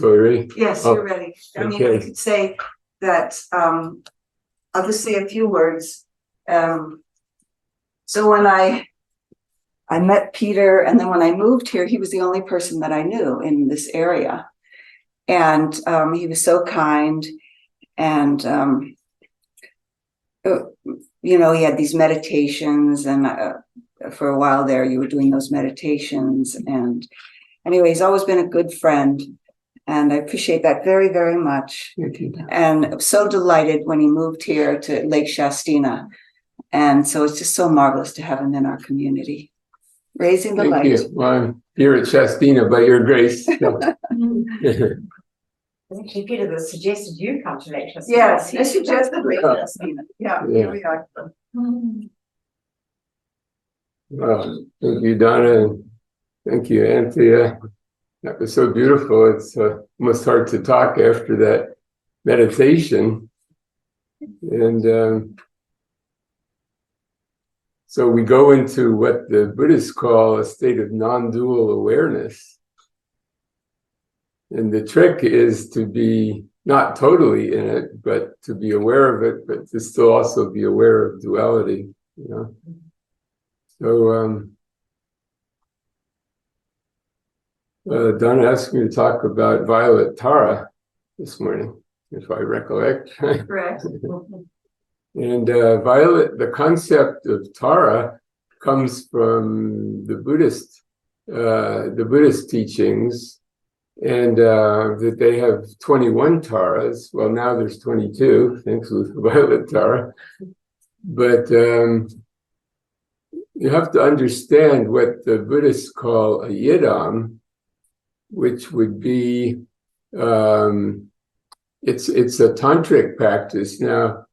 Tori? Yes, Oh, you're ready. I mean, I okay. could say that, I'll just say a few words. So when I met Peter, and then when I moved here, he was the only person that I knew in this area. And he was so kind. And, you know, he had these meditations, and for a while there, you were doing those meditations. And anyway, he's always been a good friend. And I appreciate that very, very much. Thank you. And I'm so delighted when he moved here to Lake Shastina. And so it's just so marvelous to have him in our community. Raising the Thank light. you. Well, I'm here at Shastina by your grace. So. Actually, Peter that suggested you come to lecture. Yes, I suggested Lake Shastina. Yeah, here we are. Well, thank you, Donna, and thank you, Anthea. That was so beautiful. It's almost hard to talk after that meditation. And so we go into what the Buddhists call a state of non-dual awareness. And the trick is to be not totally in it, but to be aware of it, but to still also be aware of duality, you know. So Donna asked me to talk about Violet Tara this morning, if I recollect. Correct. And Violet, the concept of Tara comes from the Buddhist teachings, and that they have 21 Taras. Well, now there's 22, thanks to Violet Tara. But you have to understand what the Buddhists call a yidam, which would be, it's a tantric practice. Now,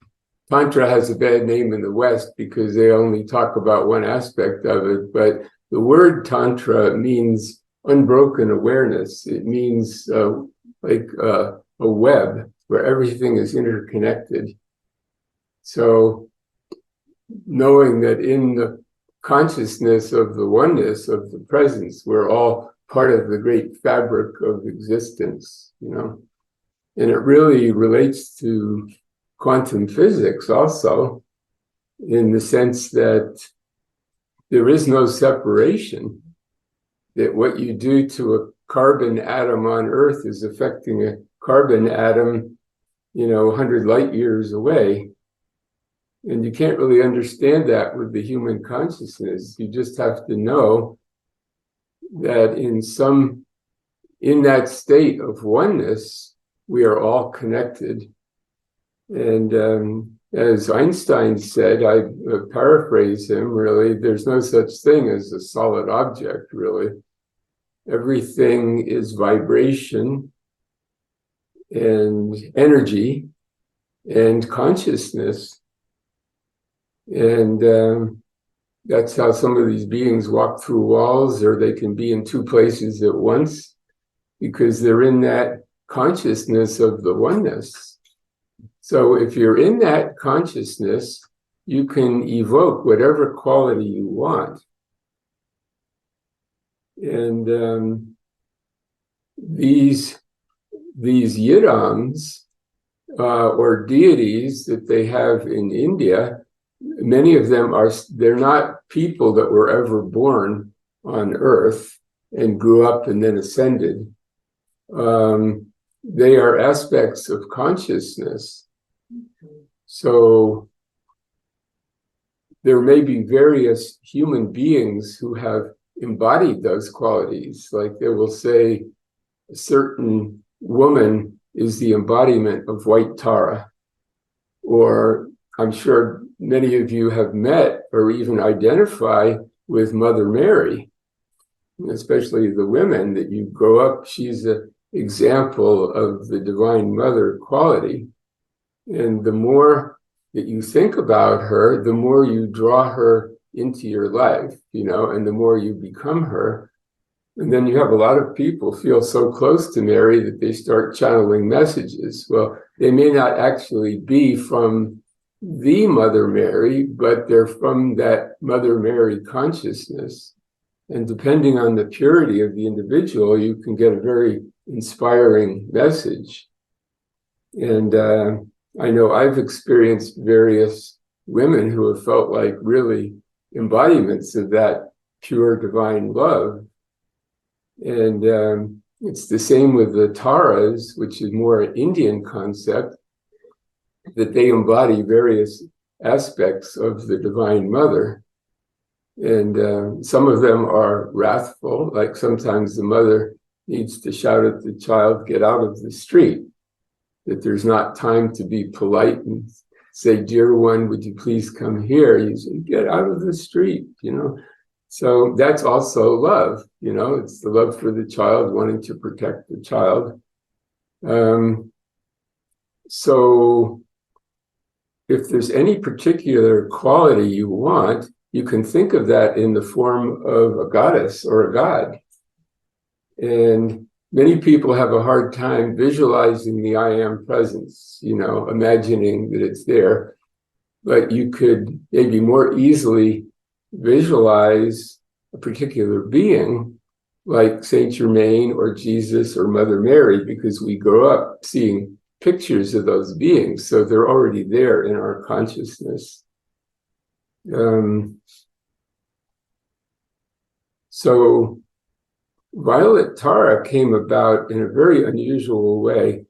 Tantra has a bad name in the West because they only talk about one aspect of it, but the word Tantra means unbroken awareness. It means like a web where everything is interconnected. So knowing that in the consciousness of the oneness of the presence, we're all part of the great fabric of existence, you know. And it really relates to quantum physics also, in the sense that there is no separation, that what you do to a carbon atom on Earth is affecting a carbon atom, you know, 100 light years away. And you can't really understand that with the human consciousness. You just have to know that in that state of oneness, we are all connected. And as Einstein said, I paraphrase him really, there's no such thing as a solid object, really. Everything is vibration and energy and consciousness. And that's how some of these beings walk through walls, or they can be in two places at once, because they're in that consciousness of the oneness. So if you're in that consciousness, you can evoke whatever quality you want. And these yidams, or deities that they have in India, many of them they're not people that were ever born on Earth and grew up and then ascended. They are aspects of consciousness. So there may be various human beings who have embodied those qualities. Like they will say a certain woman is the embodiment of white Tara. Or I'm sure many of you have met or even identify with Mother Mary, especially the women that you grow up. She's an example of the Divine Mother quality. And the more that you think about her, the more you draw her into your life, you know, and the more you become her. And then you have a lot of people feel so close to Mary that they start channeling messages. Well, they may not actually be from the Mother Mary, but they're from that Mother Mary consciousness. And depending on the purity of the individual, you can get a very inspiring message. And I know I've experienced various women who have felt like really embodiments of that pure divine love. And it's the same with the Taras, which is more an Indian concept, that they embody various aspects of the Divine Mother. And some of them are wrathful, like sometimes the mother needs to shout at the child, get out of the street, that there's not time to be polite and say, dear one, would you please come here? You say, get out of the street, you know. So that's also love, you know, it's the love for the child, wanting to protect the child. So if there's any particular quality you want, you can think of that in the form of a goddess or a god. And many people have a hard time visualizing the I am presence, you know, imagining that it's there. But you could maybe more easily visualize a particular being like Saint Germain or Jesus or Mother Mary, because we grow up seeing pictures of those beings. So they're already there in our consciousness. So Violet Tara came about in a very unusual way.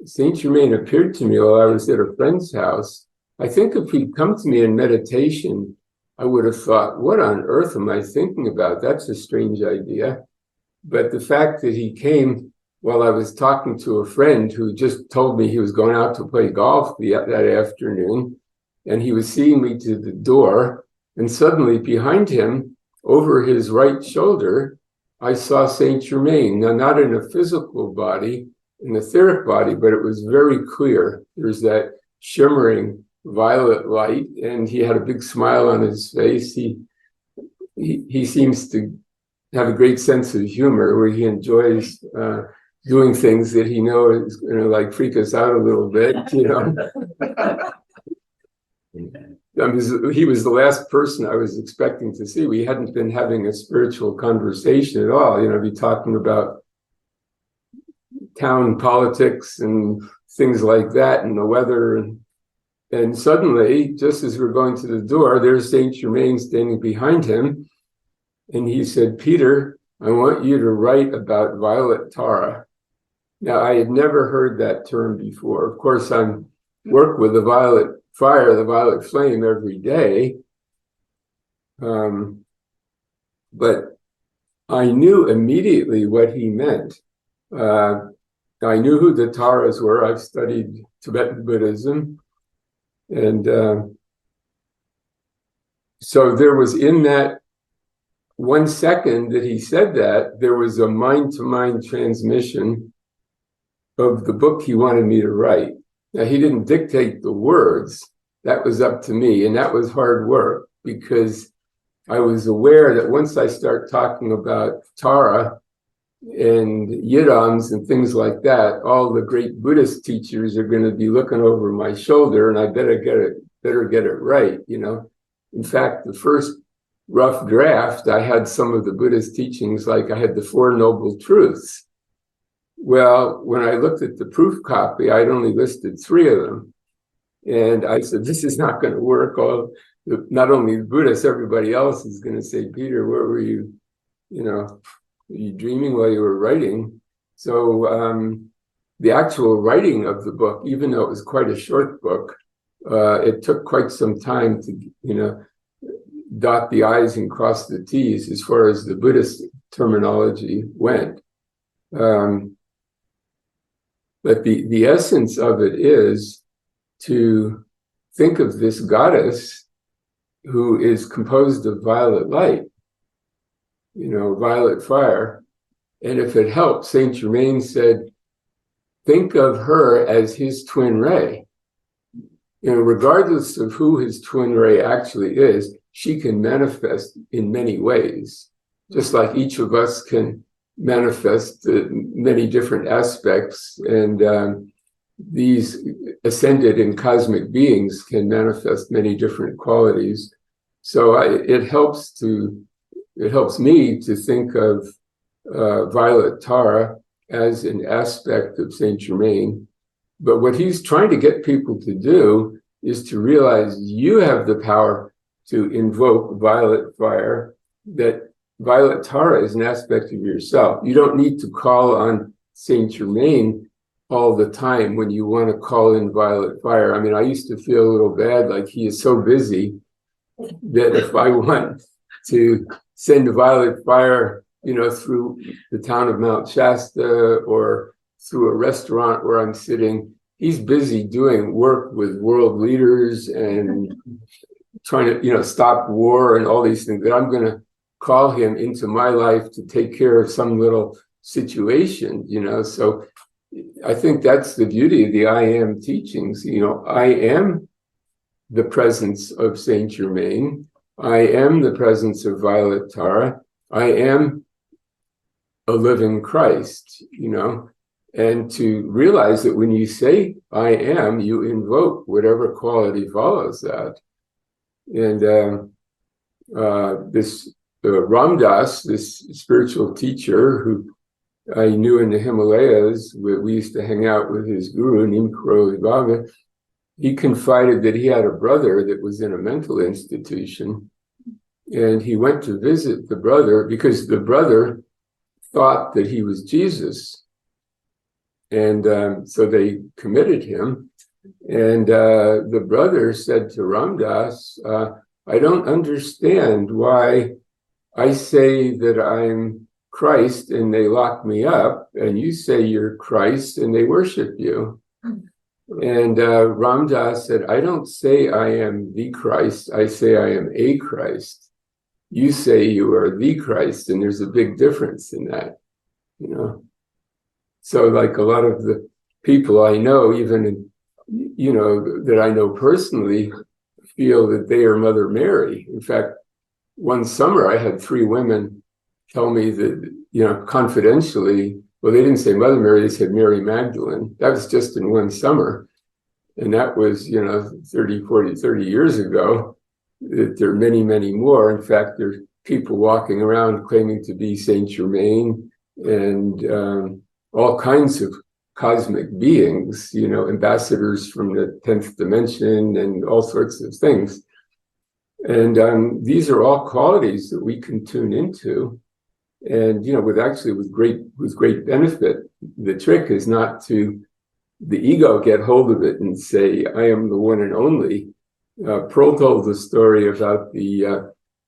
Saint Germain appeared to me while I was at a friend's house. I think if he'd come to me in meditation, I would have thought, what on earth am I thinking about? That's a strange idea. But the fact that he came while I was talking to a friend who just told me he was going out to play golf that afternoon, and he was seeing me to the door, and suddenly behind him, over his right shoulder, I saw Saint Germain. Now, not in a physical body, in the etheric body, but it was very clear. There's that shimmering violet light, and he had a big smile on his face. He seems to have a great sense of humor, where he enjoys doing things that he knows is going to like freak us out a little bit, you know. He was the last person I was expecting to see. We hadn't been having a spiritual conversation at all, you know, be talking about town politics and things like that and the weather. And suddenly, just as we're going to the door, there's Saint Germain standing behind him. And he said, Peter, I want you to write about Violet Tara. Now, I had never heard that term before. Of course, I work with the violet fire, the violet flame every day. But I knew immediately what he meant. I knew who the Taras were. I've studied Tibetan Buddhism. And so there was, in that 1 second that he said that, there was a mind-to-mind transmission of the book he wanted me to write. Now, he didn't dictate the words. That was up to me. And that was hard work, because I was aware that once I start talking about Tara and yidams and things like that, all the great Buddhist teachers are going to be looking over my shoulder, and I better get it right, you know. In fact, the first rough draft, I had some of the Buddhist teachings, like I had the Four Noble Truths. Well, when I looked at the proof copy, I'd only listed 3 of them. And I said, this is not going to work. Not only the Buddhists, everybody else is going to say, Peter, where were you? You know, were you dreaming while you were writing? So the actual writing of the book, even though it was quite a short book, it took quite some time to, you know, dot the I's and cross the T's as far as the Buddhist terminology went. But the essence of it is to think of this goddess who is composed of violet light, you know, violet fire. And if it helps, Saint Germain said, think of her as his twin ray. You know, regardless of who his twin ray actually is, she can manifest in many ways, just like each of us can manifest many different aspects, and these ascended and cosmic beings can manifest many different qualities. So it helps me to think of Violet Tara as an aspect of Saint Germain. But what he's trying to get people to do is to realize you have the power to invoke violet fire, that Violet Tara is an aspect of yourself. You don't need to call on Saint Germain all the time when you want to call in violet fire. I mean, I used to feel a little bad, like he is so busy that if I want to send violet fire, through the town of Mount Shasta or through a restaurant where I'm sitting, he's busy doing work with world leaders and trying to, stop war and all these things, that I'm going to call him into my life to take care of some little situation, So I think that's the beauty of the I am teachings. I am the presence of Saint Germain. I am the presence of Violet Tara. I am a living Christ, and to realize that when you say I am, you invoke whatever quality follows that. And this Ramdas, this spiritual teacher who I knew in the Himalayas, we used to hang out with his guru, Nimkro Vaga. He confided that he had a brother that was in a mental institution, and he went to visit the brother because the brother thought that he was Jesus. And so they committed him. And the brother said to Ramdas, I don't understand why I say that I'm Christ and they lock me up, and you say you're Christ and they worship you. And Ramdas said, I don't say I am the Christ, I say I am a Christ. You say you are the Christ, and there's a big difference in that, So like a lot of the people I know, even that I know personally, feel that they are Mother Mary. In fact, one summer I had 3 women tell me that, confidentially, well, they didn't say Mother Mary, they said Mary Magdalene. That was just in one summer. And that was, 30 years ago. There are many, many more. In fact, there's people walking around claiming to be Saint Germain and all kinds of cosmic beings, ambassadors from the 10th dimension and all sorts of things. And these are all qualities that we can tune into. And, with great benefit. The trick is not to the ego get hold of it and say, I am the one and only. Pearl told the story about the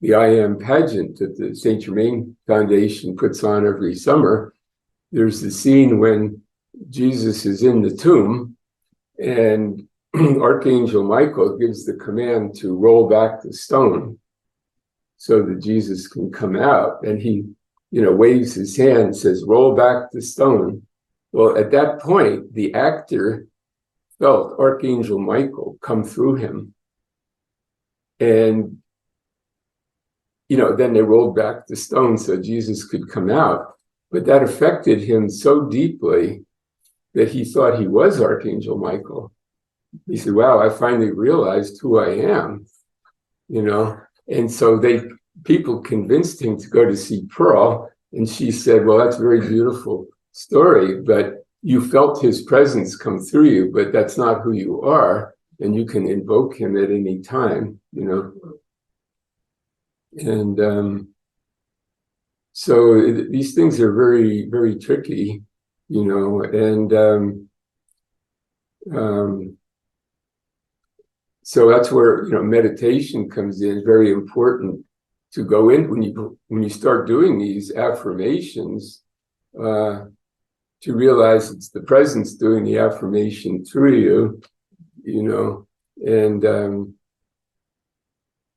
I Am pageant that the Saint Germain Foundation puts on every summer. There's the scene when Jesus is in the tomb and Archangel Michael gives the command to roll back the stone so that Jesus can come out. And he, waves his hand and says, roll back the stone. Well, at that point, the actor felt Archangel Michael come through him. And, then they rolled back the stone so Jesus could come out. But that affected him so deeply that he thought he was Archangel Michael. He said, wow, I finally realized who I am, And so people convinced him to go to see Pearl. And she said, well, that's a very beautiful story, but you felt his presence come through you, but that's not who you are. And you can invoke him at any time, And so these things are very, very tricky, and so that's where, meditation comes in, very important to go in when you start doing these affirmations, to realize it's the presence doing the affirmation through you, and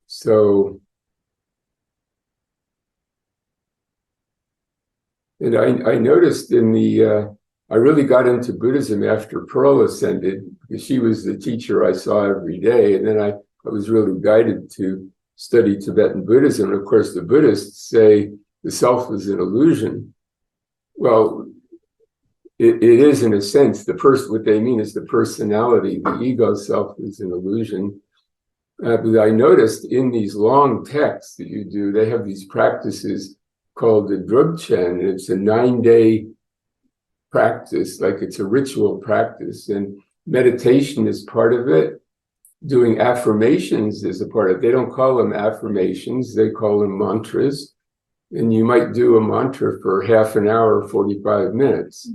so. And I noticed I really got into Buddhism after Pearl ascended, because she was the teacher I saw every day. And then I was really guided to study Tibetan Buddhism. And of course, the Buddhists say the self is an illusion. Well, it is in a sense. What they mean is the personality, the ego self is an illusion. But I noticed in these long texts that you do, they have these practices called the Drubchen. It's a 9-day practice, like it's a ritual practice, and meditation is part of it. Doing affirmations is a part of it. They don't call them affirmations, they call them mantras. And you might do a mantra for half an hour, 45 minutes.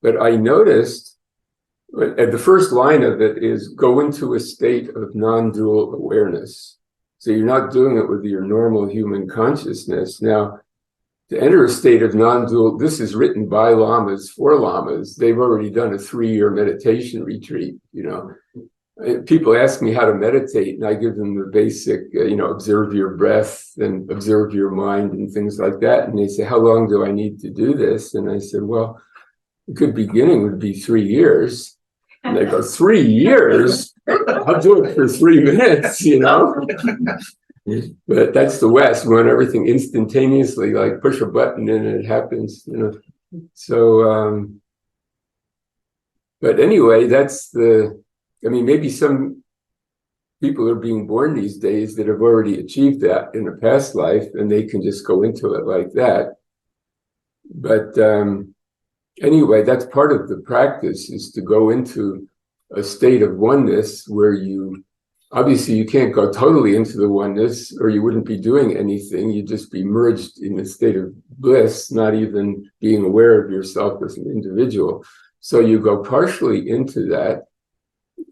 But I noticed, the first line of it is go into a state of non-dual awareness. So you're not doing it with your normal human consciousness. Now, to enter a state of non-dual, this is written by lamas for lamas. They've already done a 3-year meditation retreat. People ask me how to meditate, and I give them the basic, observe your breath and observe your mind and things like that. And they say, how long do I need to do this? And I said, well, a good beginning would be 3 years. And they go, 3 years? I'll do it for 3 minutes, But that's the West. We want everything instantaneously, like push a button and it happens, So, but anyway, maybe some people are being born these days that have already achieved that in a past life, and they can just go into it like that. But anyway, that's part of the practice, is to go into a state of oneness where obviously you can't go totally into the oneness or you wouldn't be doing anything. You'd just be merged in a state of bliss, not even being aware of yourself as an individual. So you go partially into that,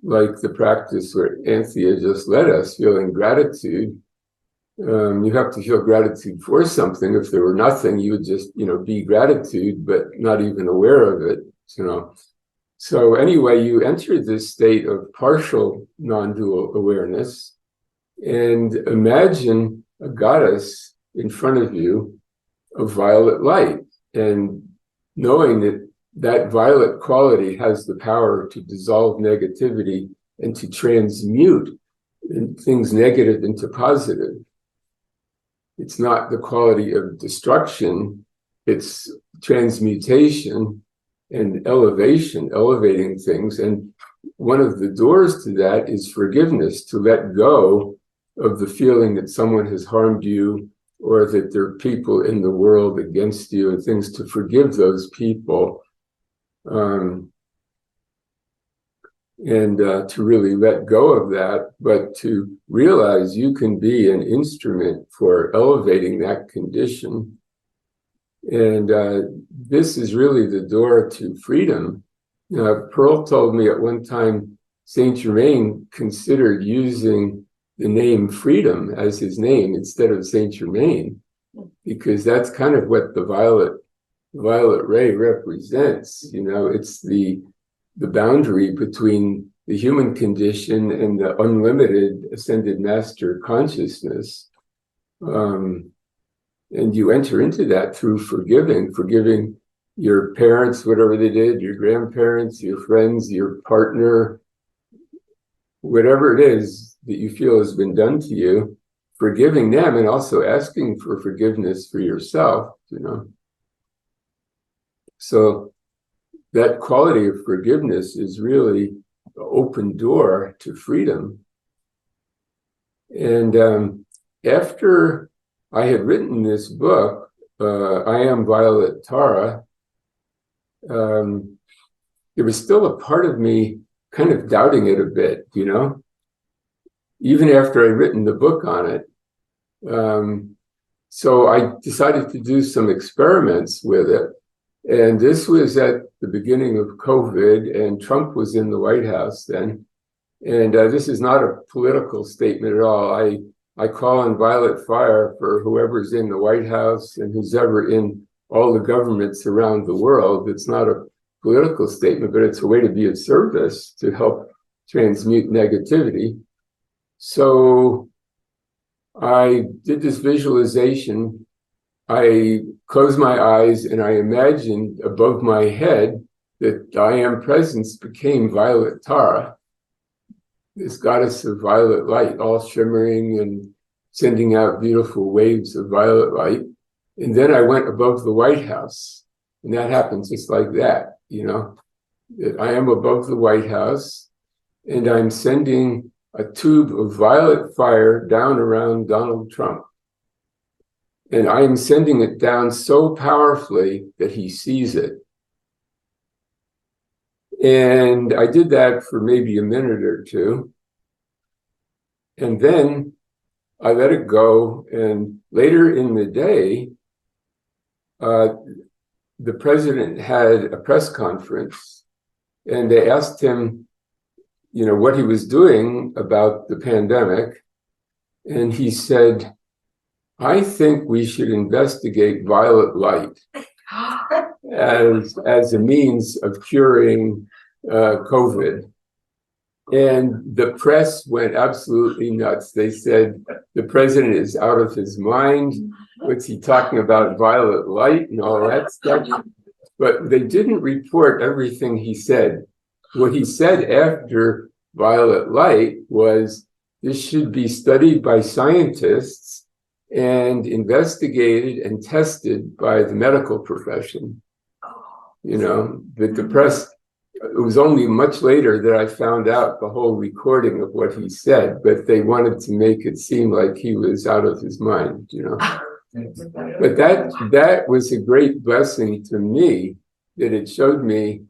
like the practice where Anthea just led us, feeling gratitude. You have to feel gratitude for something. If there were nothing, you would just, be gratitude, but not even aware of it, So anyway, you enter this state of partial non-dual awareness and imagine a goddess in front of you of violet light, and knowing that violet quality has the power to dissolve negativity and to transmute things negative into positive. It's not the quality of destruction, it's transmutation and elevation, elevating things. And one of the doors to that is forgiveness, to let go of the feeling that someone has harmed you or that there are people in the world against you and things, to forgive those people. And to really let go of that, but to realize you can be an instrument for elevating that condition. And this is really the door to freedom. Pearl told me at one time, Saint Germain considered using the name freedom as his name instead of Saint Germain, because that's kind of what the violet ray represents. It's the boundary between the human condition and the unlimited ascended master consciousness. And you enter into that through forgiving your parents, whatever they did, your grandparents, your friends, your partner, whatever it is that you feel has been done to you, forgiving them, and also asking for forgiveness for yourself, So that quality of forgiveness is really the open door to freedom. And after I had written this book, I Am Violet Tara, there was still a part of me kind of doubting it a bit, even after I'd written the book on it. So I decided to do some experiments with it. And this was at the beginning of COVID, and Trump was in the White House then. And this is not a political statement at all. I call on violet fire for whoever's in the White House and who's ever in all the governments around the world. It's not a political statement, but it's a way to be of service to help transmute negativity. So I did this visualization. I closed my eyes and I imagined above my head that I Am Presence became Violet Tara, this goddess of violet light, all shimmering and sending out beautiful waves of violet light. And then I went above the White House, and that happens just like that, that I am above the White House, and I'm sending a tube of violet fire down around Donald Trump. And I am sending it down so powerfully that he sees it. And I did that for maybe a minute or two. And then I let it go. And later in the day, the president had a press conference, and they asked him, what he was doing about the pandemic. And he said, I think we should investigate violet light as a means of curing COVID. And the press went absolutely nuts. They said, the president is out of his mind. What's he talking about, violet light and all that stuff? But they didn't report everything he said. What he said after violet light was, this should be studied by scientists and investigated and tested by the medical profession. That the press, it was only much later that I found out the whole recording of what he said, but they wanted to make it seem like he was out of his mind, But that was a great blessing to me, that it showed me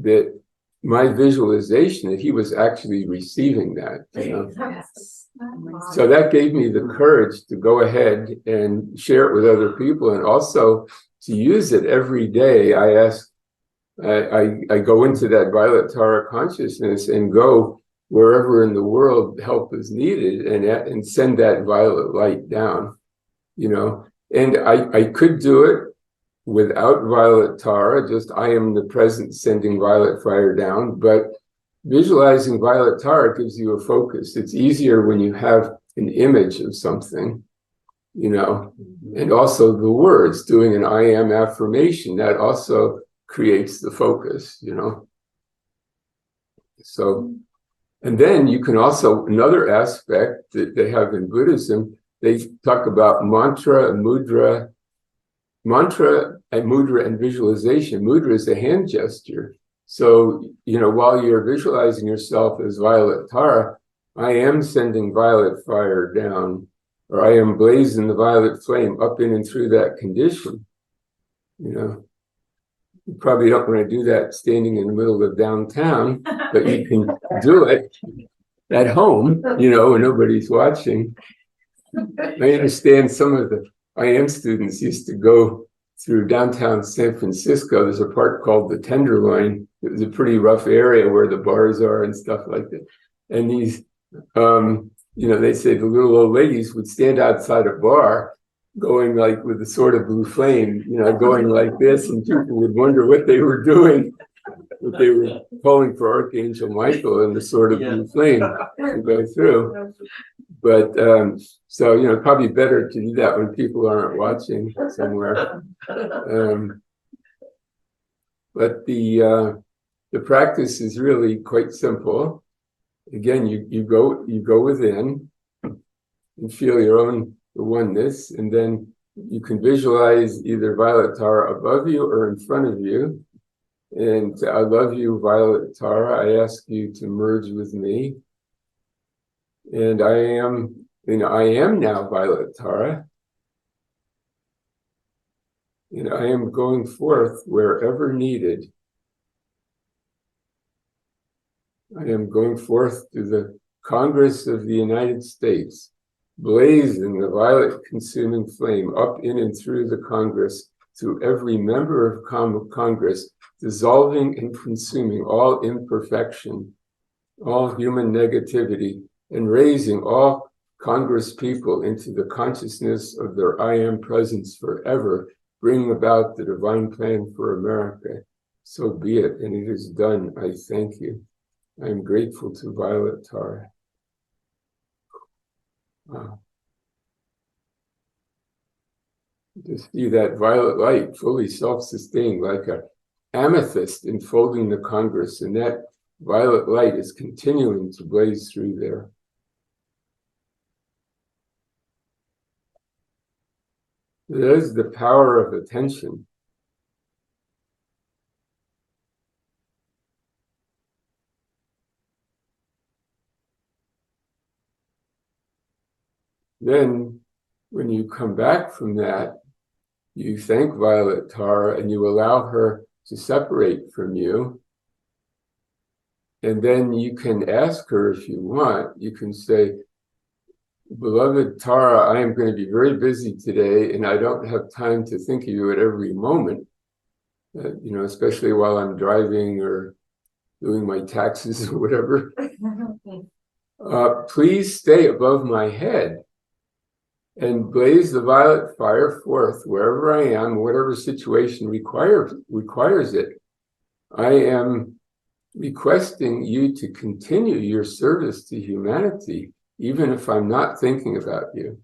that my visualization, that he was actually receiving that, So that gave me the courage to go ahead and share it with other people, and also to use it every day. I go into that violet Tara consciousness and go wherever in the world help is needed, and send that violet light down, And I could do it without violet Tara, just I am the present sending violet fire down. But visualizing violet Tara gives you a focus. It's easier when you have an image of something, and also the words, doing an I am affirmation, that also creates the focus, So, and then you can also, another aspect that they have in Buddhism, they talk about mantra and mudra and visualization. Mudra is a hand gesture. So, while you're visualizing yourself as violet Tara, I am sending violet fire down, or I am blazing the violet flame up in and through that condition. You probably don't want to do that standing in the middle of downtown, but you can do it at home, when nobody's watching. I understand some of the IM students used to go through downtown San Francisco. There's a part called the Tenderloin. It was a pretty rough area where the bars are and stuff like that. And these, they say the little old ladies would stand outside a bar going like with the sword of blue flame, going like this, and people would wonder what they were doing. But they were calling for Archangel Michael and the sword of blue flame to go through. But so probably better to do that when people aren't watching somewhere. But the practice is really quite simple. Again, you go within and feel your own oneness, and then you can visualize either violet Tara above you or in front of you. And I love you, violet Tara. I ask you to merge with me. And I am now violet Tara. And I am going forth wherever needed. I am going forth to the Congress of the United States, blazing the violet consuming flame up in and through the Congress, through every member of Congress, dissolving and consuming all imperfection, all human negativity, and raising all Congress people into the consciousness of their I am presence forever, bringing about the divine plan for America. So be it, and it is done. I thank you. I am grateful to Violet Tara. Wow. To see that violet light fully self-sustained, like an amethyst enfolding the Congress, and that violet light is continuing to blaze through there. That is the power of attention. Then when you come back from that, you thank Violet Tara and you allow her to separate from you. And then you can ask her if you want, you can say, beloved Tara, I am going to be very busy today and I don't have time to think of you at every moment, especially while I'm driving or doing my taxes or whatever. Please stay above my head and blaze the violet fire forth wherever I am, whatever situation requires it. I am requesting you to continue your service to humanity, even if I'm not thinking about you.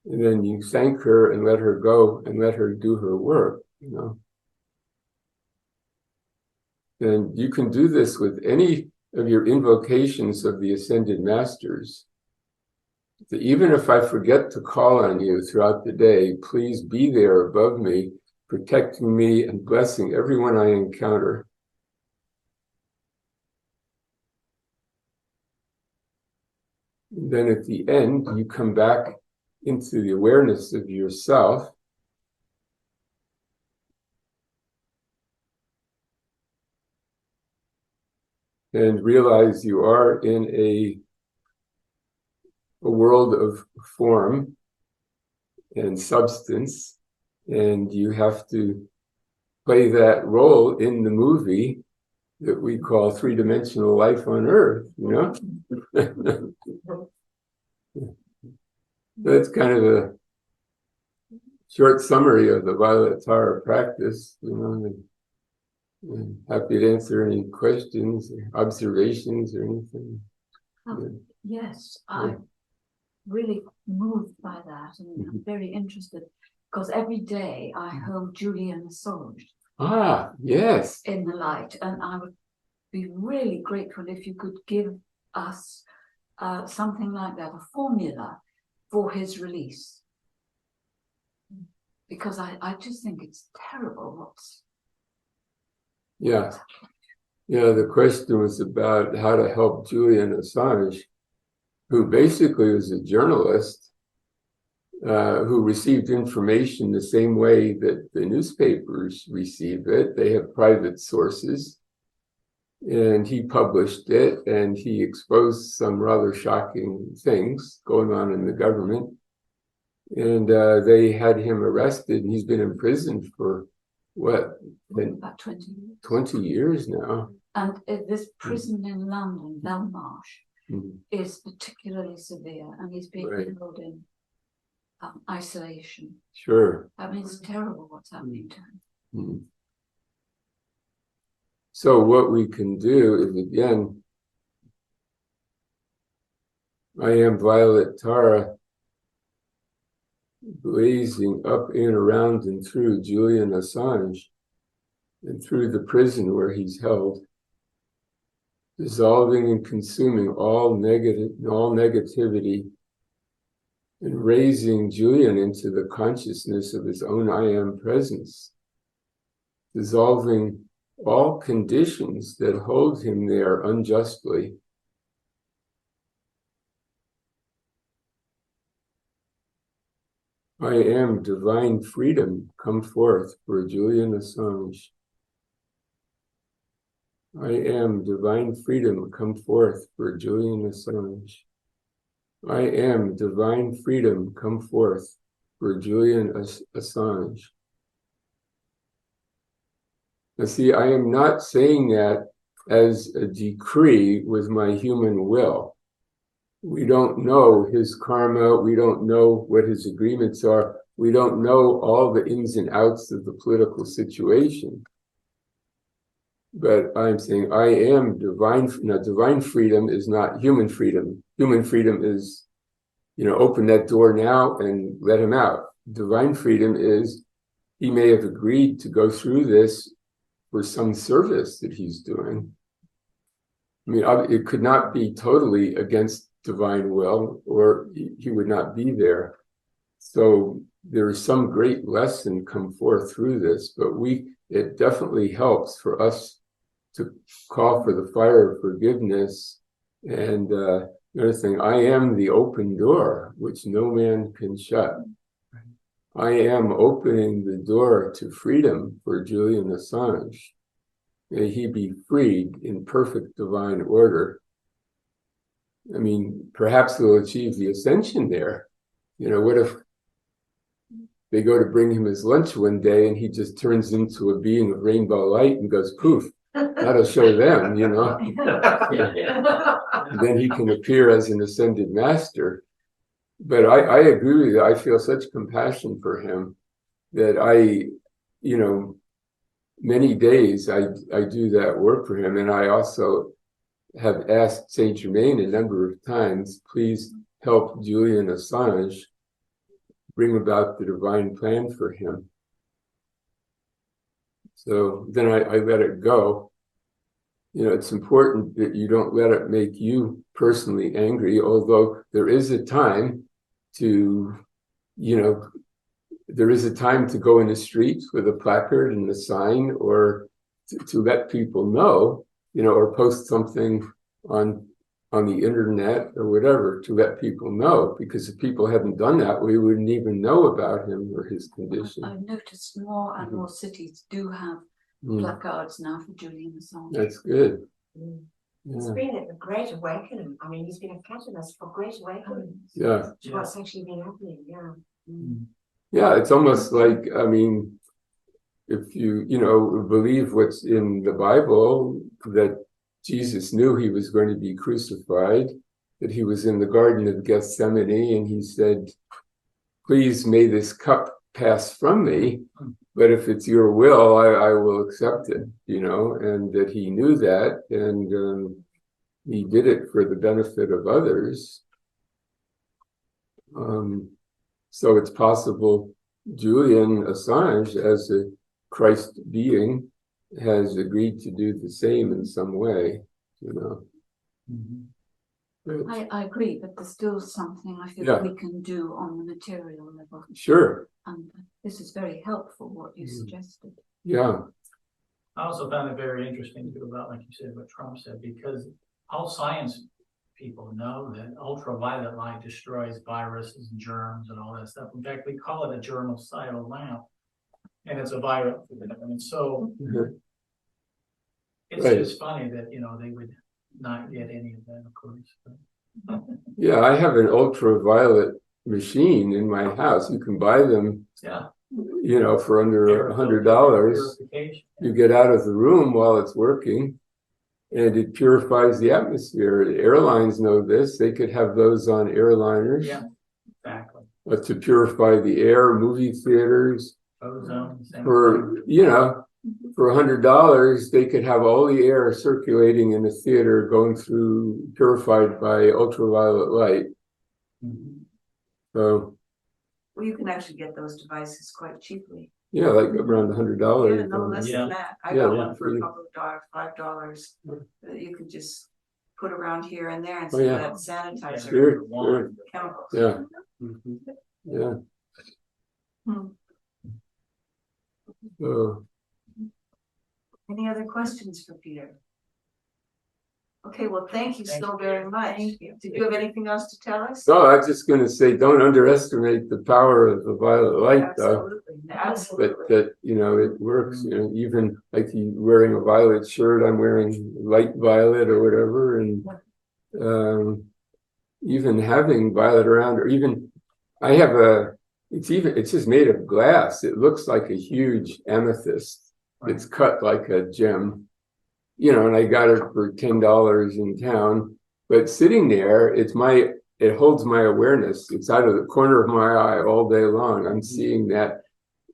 And then you thank her and let her go and let her do her work, And you can do this with any of your invocations of the Ascended Masters. Even if I forget to call on you throughout the day, please be there above me, protecting me and blessing everyone I encounter. And then at the end, you come back into the awareness of yourself. And realize you are in a world of form and substance, and you have to play that role in the movie that we call three-dimensional life on Earth, That's kind of a short summary of the Violet Tara practice, I'm happy to answer any questions, or observations, or anything. Yes, I'm really moved by that, and I'm very interested because every day I hold Julian Assange. Yes. In the light, and I would be really grateful if you could give us something like that, a formula for his release, because I just think it's terrible what's. Yeah, the question was about how to help Julian Assange, who basically was a journalist who received information the same way that the newspapers receive it. They have private sources, and he published it, and he exposed some rather shocking things going on in the government. And they had him arrested, and he's been imprisoned for About 20 years. 20 years now. And this prison in London, Belmarsh, is particularly severe, and he's being held in isolation. Sure. I mean, it's terrible what's happening to him. So what we can do is, again, I am Violet Tara, blazing up and around and through Julian Assange and through the prison where he's held, dissolving and consuming all negativity, and raising Julian into the consciousness of his own I am presence, dissolving all conditions that hold him there unjustly. I am divine freedom, come forth for Julian Assange. I am divine freedom, come forth for Julian Assange. I am divine freedom, come forth for Julian Assange. Now see, I am not saying that as a decree with my human will. We don't know his karma. We don't know what his agreements are. We don't know all the ins and outs of the political situation. But I'm saying I am divine. Now, divine freedom is not human freedom. Human freedom is, open that door now and let him out. Divine freedom is he may have agreed to go through this for some service that he's doing. I mean, it could not be totally against divine will, or he would not be there. So there is some great lesson come forth through this, but it definitely helps for us to call for the fire of forgiveness and Another thing, I am the open door, which no man can shut. I am opening the door to freedom for Julian Assange. May he be freed in perfect divine order. I mean, perhaps he'll achieve the ascension there. What if they go to bring him his lunch one day and he just turns into a being of rainbow light and goes poof? That'll show them, Then he can appear as an ascended master. But I agree with you. I feel such compassion for him that many days I do that work for him. And I also have asked Saint Germain a number of times, please help Julian Assange bring about the divine plan for him. So then I let it go. It's important that you don't let it make you personally angry, although there is a time to go in the streets with a placard and a sign, or to let people know, or post something on the internet or whatever to let people know, because if people hadn't done that, we wouldn't even know about him or his condition. I've noticed more and more cities do have placards now for Julian Assange. That's good. It's been a great awakening. I mean, he's been a catalyst for great awakening. Yeah. What's actually been happening, yeah. Yeah, it's almost like, I mean, if you believe what's in the Bible, that Jesus knew he was going to be crucified, that he was in the Garden of Gethsemane and he said, please may this cup pass from me, but if it's your will, I will accept it, and that he knew that, and he did it for the benefit of others. So it's possible Julian Assange, as a Christ being, has agreed to do the same in some way, I agree, but there's still something I feel we can do on the material level. Sure. And this is very helpful, what you suggested. Yeah. I also found it very interesting too about, like you said, what Trump said, because all science people know that ultraviolet light destroys viruses and germs and all that stuff. In fact, we call it a germicidal lamp, and it's a virus. And so it's just funny that they would not get any of that, of course. Yeah, I have an ultraviolet machine in my house. You can buy them, for under $100. You get out of the room while it's working, and it purifies the atmosphere. The airlines know this. They could have those on airliners. Yeah, exactly. To purify the air, movie theaters. Ozone, for $100, they could have all the air circulating in the theater going through, purified by ultraviolet light. So, Well, you can actually get those devices quite cheaply. yeah, like around $100. Yeah, no less than that. I got one for a couple of $5. That you could just put around here and there and see that sanitizer Sure. chemicals. Yeah. Yeah. So, Any other questions for Peter? Okay, well, thank you so very much. Did you have anything else to tell us? no, I was just going to say, don't underestimate the power of the violet light, though. Absolutely. But that, it works, even like you wearing a violet shirt, I'm wearing light violet or whatever. And even having violet around, or even I have it's just made of glass. It looks like a huge amethyst. It's cut like a gem, and I got it for $10 in town, but sitting there, it holds my awareness. It's out of the corner of my eye all day long. I'm seeing that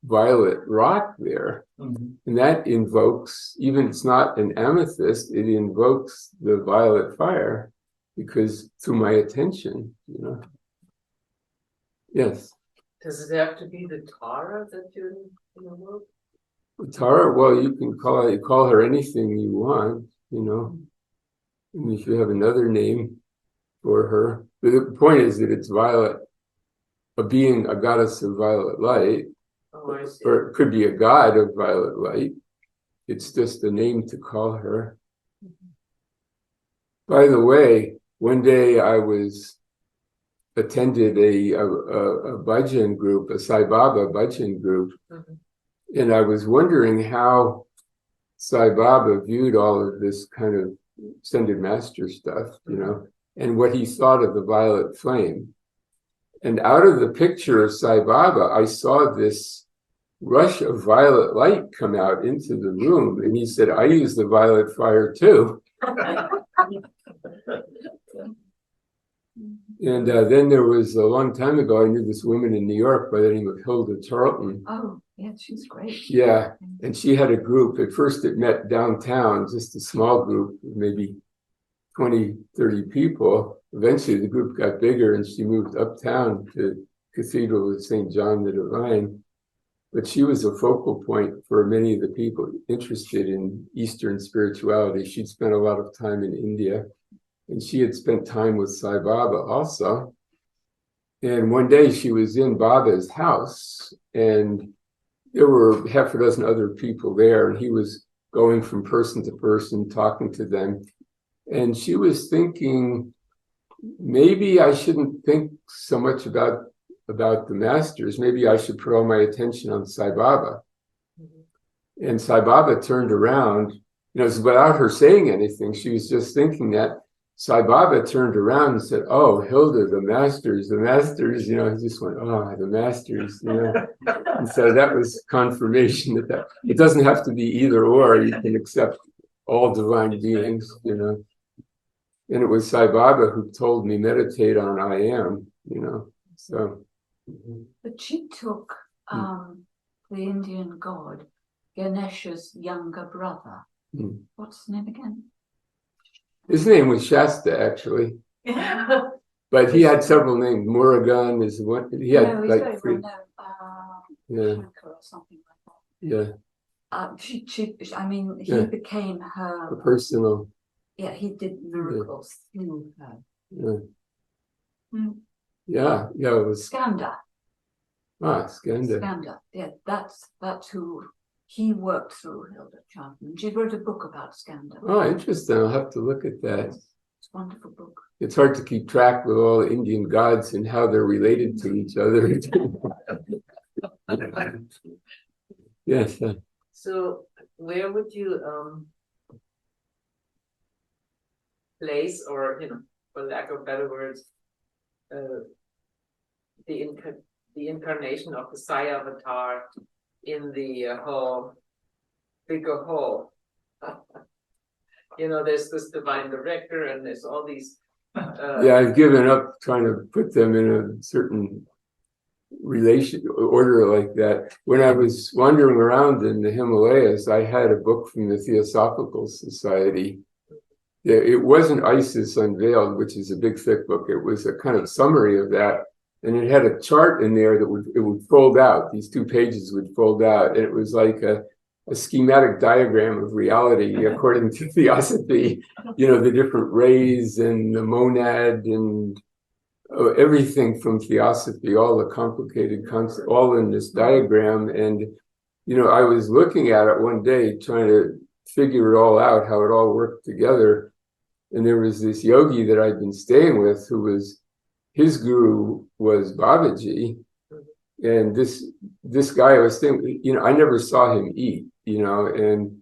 violet rock there. And that invokes, even it's not an amethyst, it invokes the violet fire, because through my attention, Yes. Does it have to be the Tara that you're in the world? Tara, well, you can call her anything you want, And if you have another name for her, but the point is that it's violet, a goddess of violet light, Oh, I see. or it could be a god of violet light. It's just a name to call her. By the way, one day I attended a bhajan group, a Sai Baba bhajan group, and I was wondering how Sai Baba viewed all of this kind of ascended master stuff, and what he thought of the violet flame. And out of the picture of Sai Baba, I saw this rush of violet light come out into the room. And he said, I use the violet fire too. And then there was a long time ago, I knew this woman in New York by the name of Hilda Tarleton. Oh, yeah, she's great. Yeah, and she had a group. At first it met downtown, just a small group, maybe 20, 30 people. Eventually the group got bigger and she moved uptown to Cathedral of St. John the Divine. But she was a focal point for many of the people interested in Eastern spirituality. She'd spent a lot of time in India. And she had spent time with Sai Baba also. And one day she was in Baba's house and there were half a dozen other people there. And he was going from person to person, talking to them. And she was thinking, maybe I shouldn't think so much about the masters. Maybe I should put all my attention on Sai Baba. And Sai Baba turned around, without her saying anything. She was just thinking that. Sai Baba turned around and said, oh, Hilda, the masters, he just went, oh, the masters, And so that was confirmation that it doesn't have to be either or, you can accept all divine beings, And it was Sai Baba who told me, meditate on I am, so. But she took the Indian god, Ganesha's younger brother. What's his name again? His name was Shasta, actually. But he had several names. Murugan is one. He had three. Shankar or something like that. He became her. A personal. Yeah, he did miracles through her. Yeah, it was Skanda. Skanda. Skanda. Yeah, that's who he worked through, Hilda Chapman. She wrote a book about Skanda. Oh, interesting. I'll have to look at that. It's a wonderful book. It's hard to keep track with all the Indian gods and how they're related to each other. Yes. So where would you place, or for lack of better words, the incarnation of the Sai avatar in the whole bigger whole? There's this divine director and there's all these I've given up trying to put them in a certain relation order like that. When I was wandering around in the Himalayas, I had a book from the Theosophical Society. It wasn't Isis Unveiled, which is a big thick book. It was a kind of summary of that. And it had a chart in there that would fold out. These 2 pages would fold out. And it was like a schematic diagram of reality according to Theosophy, the different rays and the monad and everything from Theosophy, all the complicated concepts, all in this diagram. And, I was looking at it one day, trying to figure it all out, how it all worked together. And there was this yogi that I'd been staying with his guru was Babaji. And this guy I was thinking, I never saw him eat, and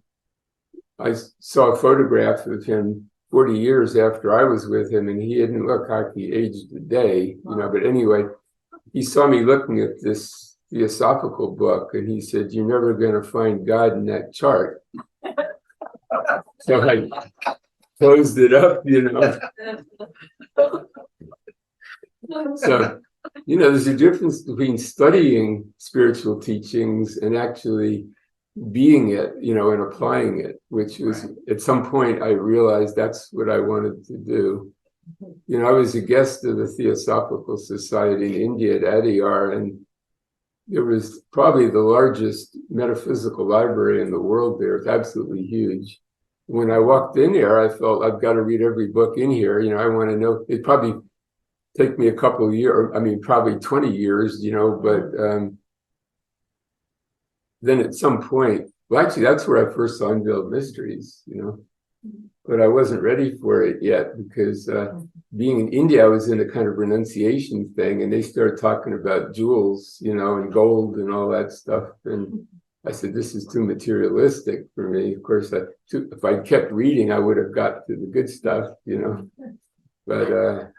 I saw a photograph of him 40 years after I was with him, and he didn't look like he aged a day, but anyway, he saw me looking at this Theosophical book, and he said, you're never going to find God in that chart. So I closed it up, So, there's a difference between studying spiritual teachings and actually being it, and applying it, which was at some point I realized that's what I wanted to do. I was a guest of the Theosophical Society in India at Adyar, and it was probably the largest metaphysical library in the world there. It's absolutely huge. When I walked in there, I felt I've got to read every book in here. I want to know. It probably take me a couple of years, probably 20 years, but then at some point, actually, that's where I first saw Unveiled Mysteries, but I wasn't ready for it yet because being in India, I was in a kind of renunciation thing, and they started talking about jewels, you know, and gold and all that stuff. And I said, this is too materialistic for me. Of course, if I'd kept reading, I would have got to the good stuff, you know. But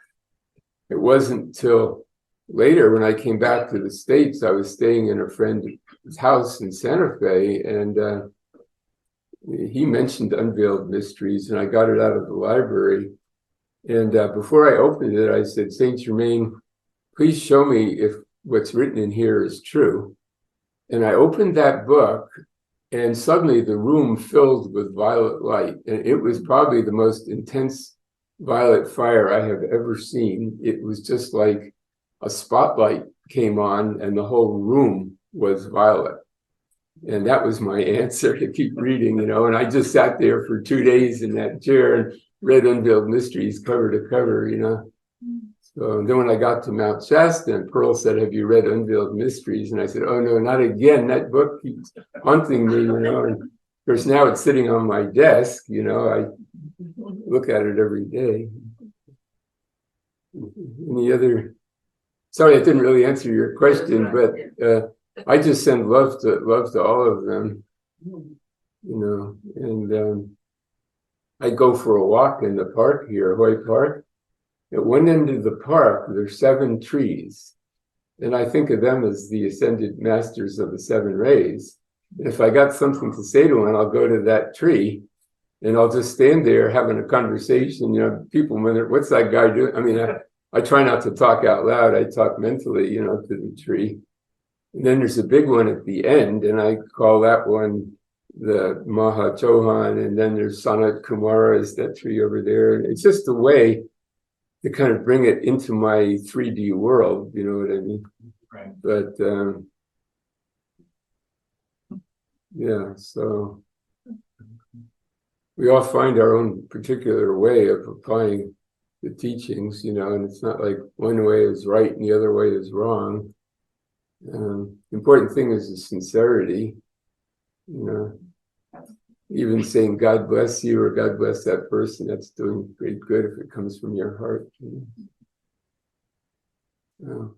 it wasn't till later when I came back to the States, I was staying in a friend's house in Santa Fe, and he mentioned Unveiled Mysteries, and I got it out of the library. And before I opened it, I said, Saint Germain, please show me if what's written in here is true. And I opened that book, and suddenly the room filled with violet light. And it was probably the most intense violet fire I have ever seen. It was just like a spotlight came on, and the whole room was violet. And that was my answer to keep reading, you know. And I just sat there for 2 days in that chair and read Unveiled Mysteries cover to cover, you know. So then when I got to Mount Shasta, and Pearl said, have you read Unveiled Mysteries? And I said, oh no, not again. That book keeps haunting me, you know. And of course now it's sitting on my desk, you know. I look at it every day. Any other? Sorry, I didn't really answer your question, but I just send love to all of them, you know. And I go for a walk in the park here, Hoy Park. At one end of the park, there's 7 trees. And I think of them as the ascended masters of the 7 rays. And if I got something to say to one, I'll go to that tree and I'll just stand there having a conversation. You know, people wonder, what's that guy doing? I mean, I try not to talk out loud. I talk mentally, you know, to the tree. And then there's a big one at the end, and I call that one the Maha Chohan. And then there's Sanat Kumara, is that tree over there. And it's just a way to kind of bring it into my 3D world, you know what I mean? Right. But yeah, so we all find our own particular way of applying the teachings, you know, and it's not like one way is right and the other way is wrong. Important thing is the sincerity, you know. Even saying God bless you or God bless that person, that's doing great good if it comes from your heart. You know?